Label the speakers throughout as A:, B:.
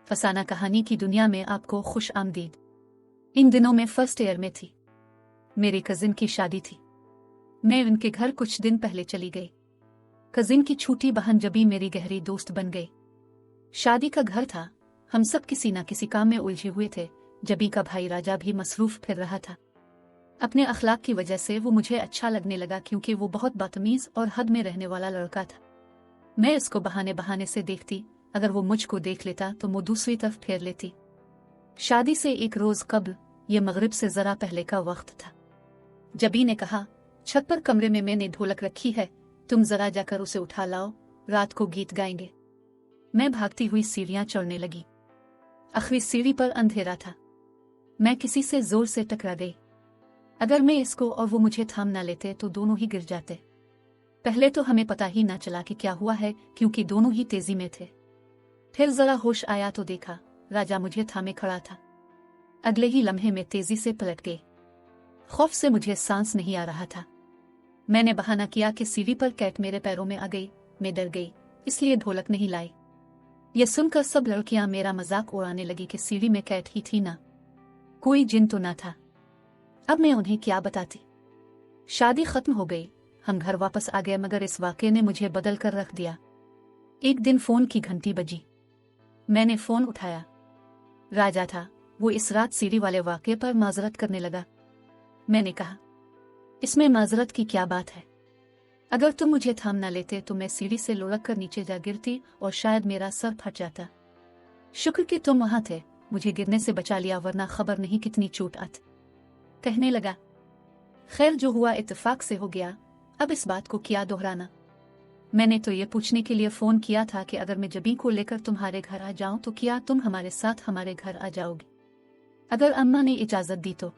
A: फसाना कहानी की दुनिया में आपको खुश आमदीद। इन दिनों मैं फर्स्ट ईयर में थी। मेरी कजिन की शादी थी। मैं उनके घर कुछ दिन पहले चली गई। कजिन की छोटी बहन जबी मेरी गहरी दोस्त बन गई। शादी का घर था, हम सब किसी न किसी काम में उलझे हुए थे। जबी का भाई राजा भी मसरूफ फिर रहा था। अपने अखलाक की वजह से वो मुझे अच्छा लगने लगा, क्योंकि वो बहुत बदतमीज और हद में रहने वाला लड़का था। मैं इसको बहाने बहाने से देखती, अगर वो मुझको देख लेता तो मुँह दूसरी तरफ फेर लेती। शादी से एक रोज कब्ल, ये मगरिब से जरा पहले का वक्त था। जबी ने कहा, छत पर कमरे में मैंने ढोलक रखी है, तुम जरा जाकर उसे उठा लाओ, रात को गीत गाएंगे। मैं भागती हुई सीढ़ियां चढ़ने लगी। आखिरी सीढ़ी पर अंधेरा था। मैं किसी से जोर से टकरा गई। अगर मैं इसको और वो मुझे थाम ना लेते तो दोनों ही गिर जाते। पहले तो हमें पता ही ना चला कि क्या हुआ है, क्योंकि दोनों ही तेजी में थे। फिर जरा होश आया तो देखा राजा मुझे थामे खड़ा था। अगले ही लम्हे में तेजी से पलट गई। खौफ से मुझे सांस नहीं आ रहा था। मैंने बहाना किया कि सीढ़ी पर कैट मेरे पैरों में आ गई। मैं डर गई, इसलिए ढोलक नहीं लाई। यह सुनकर सब लड़कियां मेरा मजाक उड़ाने लगी कि सीढ़ी में कैट ही थी ना, कोई जिन तो ना था। अब मैं उन्हें क्या बताती। शादी खत्म हो गई, हम घर वापस आ गए, मगर इस वाक़े ने मुझे बदल कर रख दिया। एक दिन फोन की घंटी बजी। मैंने फोन उठाया। राजा था। वो इस रात सीढ़ी वाले वाक़े पर माजरत करने लगा। मैंने कहा, इसमें माजरत की क्या बात है? अगर तुम मुझे थाम ना लेते तो मैं सीढ़ी से लुढ़क कर नीचे जा गिरती और शायद मेरा सर फट जाता। शुक्र कि तुम वहां थे, मुझे गिरने से बचा लिया, वरना खबर नहीं कितनी चोट आती। कहने लगा, खैर जो हुआ इत्तेफाक से हो गया, अब इस बात को क्या दोहराना। मैंने तो ये पूछने के लिए फोन किया था कि अगर मैं जबी को लेकर तुम्हारे घर आ जाऊं तो क्या तुम हमारे साथ हमारे घर आ जाओगी, अगर अम्मा ने इजाजत दी तो।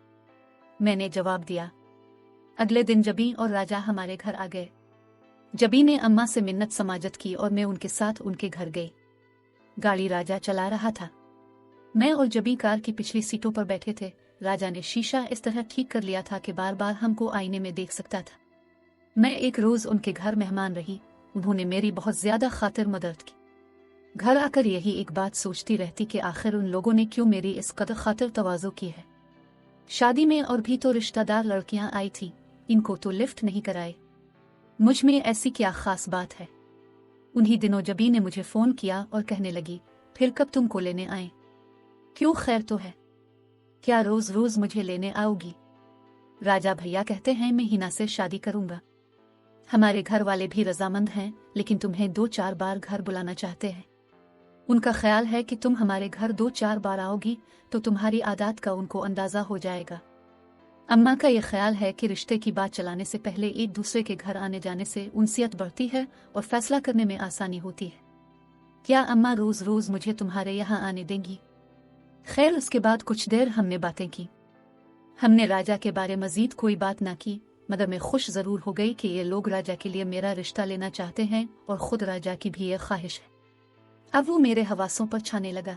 A: मैंने जवाब दिया। अगले दिन जबी और राजा हमारे घर आ गए। जबी ने अम्मा से मिन्नत समाजत की और मैं उनके साथ उनके घर गई। गाड़ी राजा चला रहा था। मैं और जबी कार की पिछली सीटों पर बैठे थे। राजा ने शीशा इस तरह ठीक कर लिया था कि बार बार हमको आईने में देख सकता था। मैं एक रोज उनके घर मेहमान रही। उन्होंने मेरी बहुत ज्यादा खातिर मदद की। घर आकर यही एक बात सोचती रहती कि आखिर उन लोगों ने क्यों मेरी इस कदर खातिर तवाज़ो की है। शादी में और भी तो रिश्तेदार लड़कियां आई थी, इनको तो लिफ्ट नहीं कराए। मुझ में ऐसी क्या खास बात है? उन्हीं दिनों जबी ने मुझे फोन किया और कहने लगी, फिर कब तुमको लेने आए? क्यों, खैर तो है? क्या रोज रोज मुझे लेने आओगी? राजा भैया कहते हैं मैं हिना से शादी करूंगा। हमारे घर वाले भी रजामंद हैं, लेकिन तुम्हें 2-4 बार घर बुलाना चाहते हैं। उनका ख्याल है कि तुम हमारे घर 2-4 बार आओगी तो तुम्हारी आदत का उनको अंदाजा हो जाएगा। अम्मा का यह ख्याल है कि रिश्ते की बात चलाने से पहले एक दूसरे के घर आने जाने से उनसियत बढ़ती है और फैसला करने में आसानी होती है। क्या अम्मा रोज रोज मुझे तुम्हारे यहाँ आने देंगी? खैर, उसके बाद कुछ देर हमने बातें की। हमने राजा के बारे मजीद कोई बात ना की, मगर मैं खुश जरूर हो गई कि ये लोग राजा के लिए मेरा रिश्ता लेना चाहते हैं और खुद राजा की भी ये ख्वाहिश है। अब वो मेरे हवासों पर छाने लगा।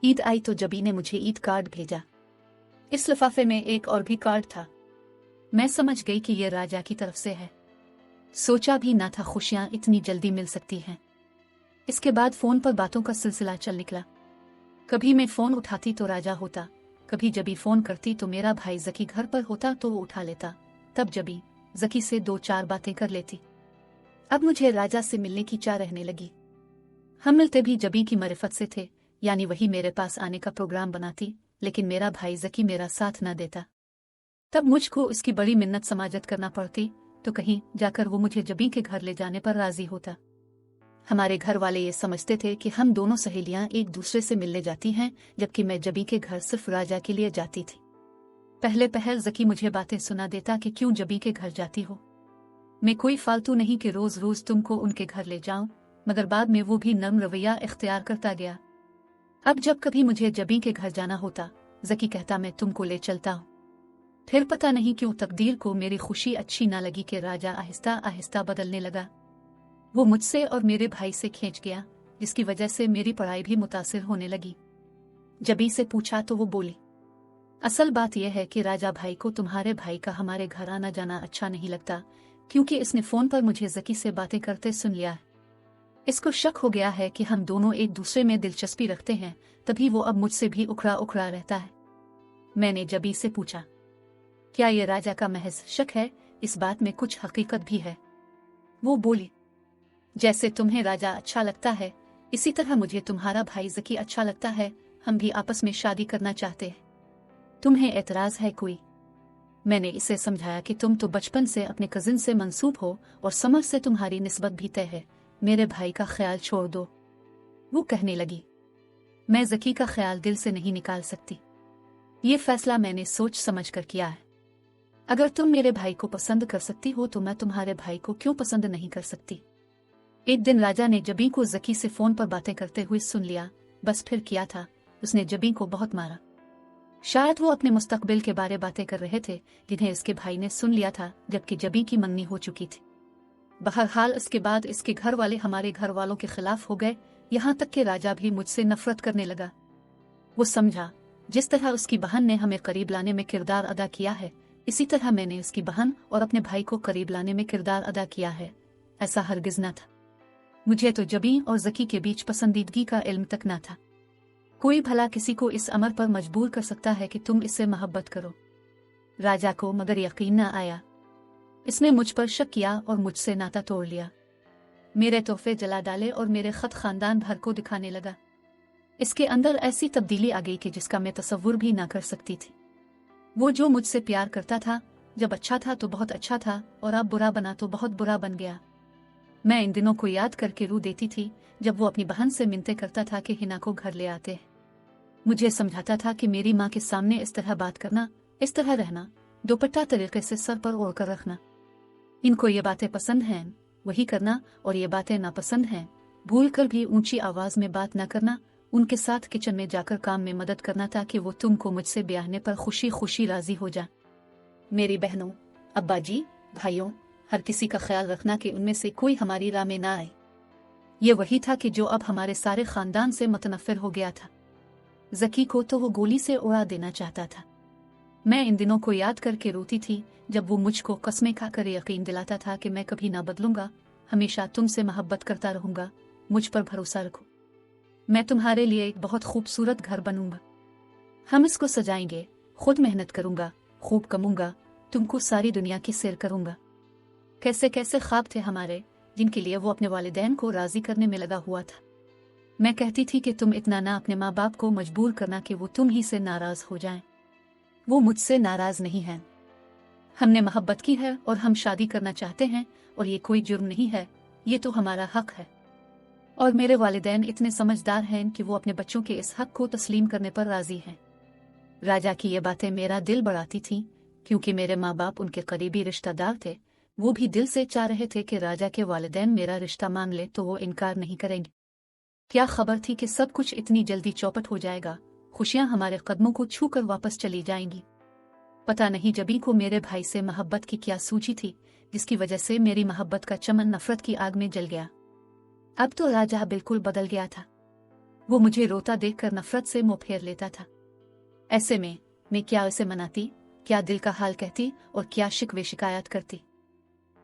A: ईद आई तो जबी ने मुझे ईद कार्ड भेजा। इस लिफाफे में एक और भी कार्ड था। मैं समझ गई कि ये राजा की तरफ से है। सोचा भी ना था खुशियां इतनी जल्दी मिल सकती हैं। इसके बाद फोन पर बातों का सिलसिला चल निकला। कभी मैं फोन उठाती तो राजा होता, कभी जबी फोन करती तो मेरा भाई जकी घर पर होता तो वो उठा लेता। तब जबी जकी से 2-4 बातें कर लेती। अब मुझे राजा से मिलने की चाह रहने लगी। हम मिलते भी जबी की मरिफत से थे, यानी वही मेरे पास आने का प्रोग्राम बनाती, लेकिन मेरा भाई जकी मेरा साथ न देता। तब मुझको उसकी बड़ी मिन्नत समाजत करना पड़ती, तो कहीं जाकर वो मुझे जबी के घर ले जाने पर राजी होता। हमारे घर वाले ये समझते थे कि हम दोनों सहेलियां एक दूसरे से मिलने जाती हैं, जबकि मैं जबी के घर सिर्फ राजा के लिए जाती थी। पहले पहल जकी मुझे बातें सुना देता कि क्यों जबी के घर जाती हो। मैं कोई फालतू नहीं कि रोज रोज तुमको उनके घर ले जाऊं, मगर बाद में वो भी नर्म रवैया इख्तियार करता गया। अब जब कभी मुझे जबी के घर जाना होता, जकी कहता मैं तुमको ले चलता हूं। फिर पता नहीं क्यों तकदीर को मेरी खुशी अच्छी ना लगी कि राजा आहिस्ता आहिस्ता बदलने लगा। वो मुझसे और मेरे भाई से खींच गया, जिसकी वजह से मेरी पढ़ाई भी मुतासिर होने लगी। जबी से पूछा तो वो बोली, असल बात यह है कि राजा भाई को तुम्हारे भाई का हमारे घर आना जाना अच्छा नहीं लगता, क्योंकि इसने फोन पर मुझे जकी से बातें करते सुन लिया है। इसको शक हो गया है कि हम दोनों एक दूसरे में दिलचस्पी रखते हैं, तभी वो अब मुझसे भी उखड़ा उखड़ा रहता है। मैंने जबी से पूछा, क्या ये राजा का महज शक है, इस बात में कुछ हकीकत भी है? वो बोली, जैसे तुम्हें राजा अच्छा लगता है, इसी तरह मुझे तुम्हारा भाई ज़की अच्छा लगता है। हम भी आपस में शादी करना चाहते हैं। तुम्हें एतराज है कोई? मैंने इसे समझाया कि तुम तो बचपन से अपने कजिन से मंसूब हो और समझ से तुम्हारी निस्बत भी तय है। मेरे भाई का ख्याल छोड़ दो। वो कहने लगी, मैं ज़की का ख्याल दिल से नहीं निकाल सकती। ये फैसला मैंने सोच समझ कर किया है। अगर तुम मेरे भाई को पसंद कर सकती हो तो मैं तुम्हारे भाई को क्यों पसंद नहीं कर सकती? एक दिन राजा ने जबी को ज़की से फोन पर बातें करते हुए सुन लिया। बस फिर किया था, उसने जबी को बहुत मारा। शायद वो अपने मुस्तकबिल के बारे बातें कर रहे थे जिन्हें इसके भाई ने सुन लिया था, जबकि जबी की मंगनी हो चुकी थी। बहरहाल इसके बाद इसके घर वाले हमारे घर वालों के खिलाफ हो गए, यहाँ तक कि राजा भी मुझसे नफरत करने लगा। वो समझा, जिस तरह उसकी बहन ने हमें करीब लाने में किरदार अदा किया है, इसी तरह मैंने उसकी बहन और अपने भाई को करीब लाने में किरदार अदा किया है। ऐसा हरगिज न था। मुझे तो जबी और ज़की के बीच पसंदीदगी का इल्म तक न था। कोई भला किसी को इस अमर पर मजबूर कर सकता है कि तुम इससे मोहब्बत करो? राजा को मगर यकीन न आया। इसने मुझ पर शक किया और मुझसे नाता तोड़ लिया। मेरे तोहफे जला डाले और मेरे खत खानदान भर को दिखाने लगा। इसके अंदर ऐसी तब्दीली आ गई कि जिसका मैं तसव्वुर भी ना कर सकती थी। वो जो मुझसे प्यार करता था, जब अच्छा था तो बहुत अच्छा था और अब बुरा बना तो बहुत बुरा बन गया। मैं इन दिनों को याद करके रू देती थी जब वो अपनी बहन से मिन्नतें करता था कि हिना को घर ले आते। मुझे समझाता था कि मेरी माँ के सामने इस तरह बात करना, इस तरह रहना, दुपट्टा तरीके से सर पर ओढ़ कर रखना। इनको ये बातें पसंद हैं वही करना, और ये बातें नापसंद हैं भूल कर भी ऊंची आवाज में बात न करना। उनके साथ किचन में जाकर काम में मदद करना ताकि वो तुमको मुझसे ब्याहने पर खुशी खुशी राजी हो जा। मेरी बहनों, अब्बा जी, भाइयों, हर किसी का ख्याल रखना कि उनमें से कोई हमारी राह में ना आए। ये वही था कि जो अब हमारे सारे खानदान से मुतनफिर हो गया था। ज़की को तो वो गोली से उड़ा देना चाहता था। मैं इन दिनों को याद करके रोती थी जब वो मुझको कस्में खाकर यकीन दिलाता था कि मैं कभी ना बदलूंगा, हमेशा तुमसे मोहब्बत करता रहूंगा, मुझ पर भरोसा रखो, मैं तुम्हारे लिए एक बहुत खूबसूरत घर बनूंगा, हम इसको सजाएंगे, खुद मेहनत करूंगा, खूब कमाऊंगा, तुमको सारी दुनिया की सैर करूंगा। कैसे कैसे ख्वाब थे हमारे जिनके लिए वो अपने वालिदैन को राजी करने में लगा हुआ था। मैं कहती थी कि तुम इतना ना अपने माँ बाप को मजबूर करना कि वो तुम ही से नाराज हो जाएं। वो मुझसे नाराज नहीं हैं। हमने मोहब्बत की है और हम शादी करना चाहते हैं, और ये कोई जुर्म नहीं है, ये तो हमारा हक है। और मेरे वालिदैन इतने समझदार हैं कि वो अपने बच्चों के इस हक को तस्लीम करने पर राजी हैं। राजा की ये बातें मेरा दिल बढ़ाती थीं, क्योंकि मेरे माँ बाप उनके करीबी रिश्तेदार थे। वो भी दिल से चाह रहे थे कि राजा के वालिदैन मेरा रिश्ता मान ले तो वो इनकार नहीं करेंगे। क्या खबर थी कि सब कुछ इतनी जल्दी चौपट हो जाएगा, खुशियां हमारे कदमों को छू कर वापस चली जाएंगी। पता नहीं जबी को मेरे भाई से मोहब्बत की क्या सूझी थी, जिसकी वजह से मेरी मोहब्बत का चमन नफरत की आग में जल गया। अब तो राजा बिल्कुल बदल गया था। वो मुझे रोता देखकर नफरत से मुंह फेर लेता था। ऐसे में मैं क्या उसे मनाती, क्या दिल का हाल कहती और क्या शिकवे शिकायत करती।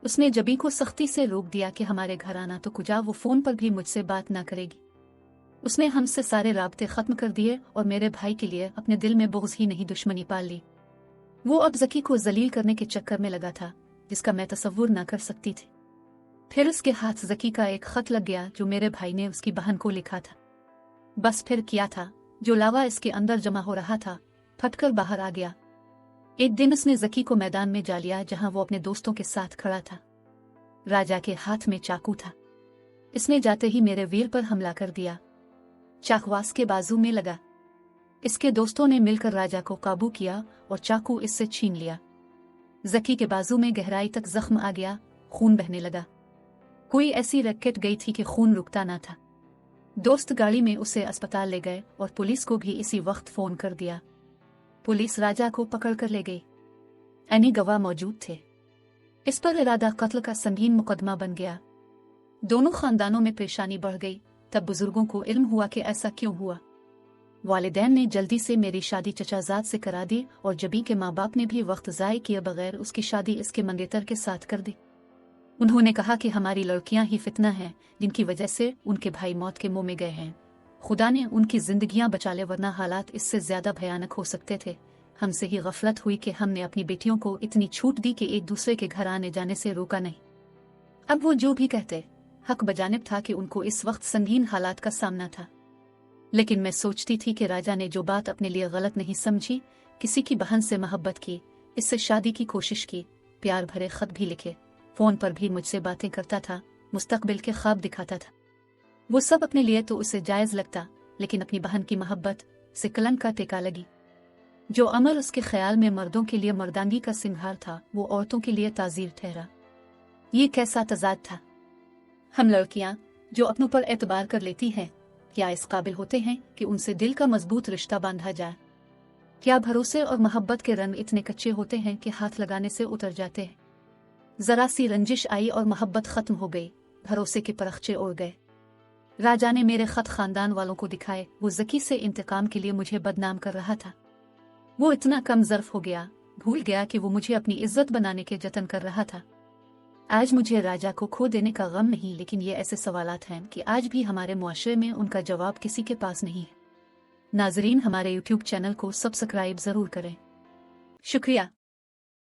A: उसने जबी को सख्ती से रोक दिया कि हमारे घर आना तो कुजा, वो फोन पर भी मुझसे बात ना करेगी। उसने हमसे सारे राब्ते खत्म कर दिए और मेरे भाई के लिए अपने दिल में बुग़्ज़ ही नहीं दुश्मनी पाल ली। वो अब ज़की को जलील करने के चक्कर में लगा था, जिसका मैं तसव्वुर ना कर सकती थी। फिर उसके हाथ ज़की का एक खत लग गया जो मेरे भाई ने उसकी बहन को लिखा था। बस फिर किया था, जो लावा इसके अंदर जमा हो रहा था फटकर बाहर आ गया। एक दिन उसने ज़की को मैदान में जा लिया जहां वो अपने दोस्तों के साथ खड़ा था। राजा के हाथ में चाकू था। इसने जाते ही मेरे वीर पर हमला कर दिया। चाकवास के बाजू में लगा। इसके दोस्तों ने मिलकर राजा को काबू किया और चाकू इससे छीन लिया। ज़की के बाजू में गहराई तक जख्म आ गया, खून बहने लगा। कोई ऐसी रैकेट गई थी कि खून रुकता ना था। दोस्त गाड़ी में उसे अस्पताल ले गए और पुलिस को भी इसी वक्त फोन कर दिया। पुलिस राजा को पकड़ कर ले गई। अन्य गवाह मौजूद थे। इस पर इरादा कत्ल का संगीन मुकदमा बन गया। दोनों खानदानों में परेशानी बढ़ गई। तब बुजुर्गों को इल्म हुआ कि ऐसा क्यों हुआ। वालिदैन ने जल्दी से मेरी शादी चचाजाद से करा दी और जबी के माँ बाप ने भी वक्त ज़ाय किए बगैर उसकी शादी इसके मंगेतर के साथ कर दी। उन्होंने कहा कि हमारी लड़कियां ही फितना हैं जिनकी वजह से उनके भाई मौत के मुंह में गए हैं। खुदा ने उनकी जिंदगियां बचा ले, वरना हालात इससे ज्यादा भयानक हो सकते थे। हमसे ही गफलत हुई कि हमने अपनी बेटियों को इतनी छूट दी कि एक दूसरे के घर आने जाने से रोका नहीं। अब वो जो भी कहते, हक बजानिब था कि उनको इस वक्त संगीन हालात का सामना था। लेकिन मैं सोचती थी कि राजा ने जो बात अपने लिए गलत नहीं समझी, किसी की बहन से मोहब्बत की, इससे शादी की कोशिश की, प्यार भरे खत भी लिखे, फोन पर भी मुझसे बातें करता था, मुस्तकबिल के ख्वाब दिखाता था। वो सब अपने लिए तो उसे जायज लगता, लेकिन अपनी बहन की मोहब्बत से कलंक का टेका लगी। जो अमल उसके ख्याल में मर्दों के लिए मर्दांगी का सिंगार था, वो औरतों के लिए ताजीर ठहरा। ये कैसा तजाद था। हम लड़कियां जो अपनों पर एतबार कर लेती हैं, क्या इस काबिल होते हैं कि उनसे दिल का मजबूत रिश्ता बांधा जाए? क्या भरोसे और मोहब्बत के रंग इतने कच्चे होते हैं कि हाथ लगाने से उतर जाते हैं? जरा सी रंजिश आई और मोहब्बत खत्म हो गई, भरोसे के परखचे उड़ गए। राजा ने मेरे खत खानदान वालों को दिखाए। वो ज़की से इंतकाम के लिए मुझे बदनाम कर रहा था। वो इतना कम ज़र्फ हो गया, भूल गया कि वो मुझे अपनी इज्जत बनाने के जतन कर रहा था। आज मुझे राजा को खो देने का गम नहीं, लेकिन ये ऐसे सवालात हैं कि आज भी हमारे मुआशरे में उनका जवाब किसी के पास नहीं है। नाजरीन, हमारे YouTube चैनल को सब्सक्राइब ज़रूर करें। शुक्रिया।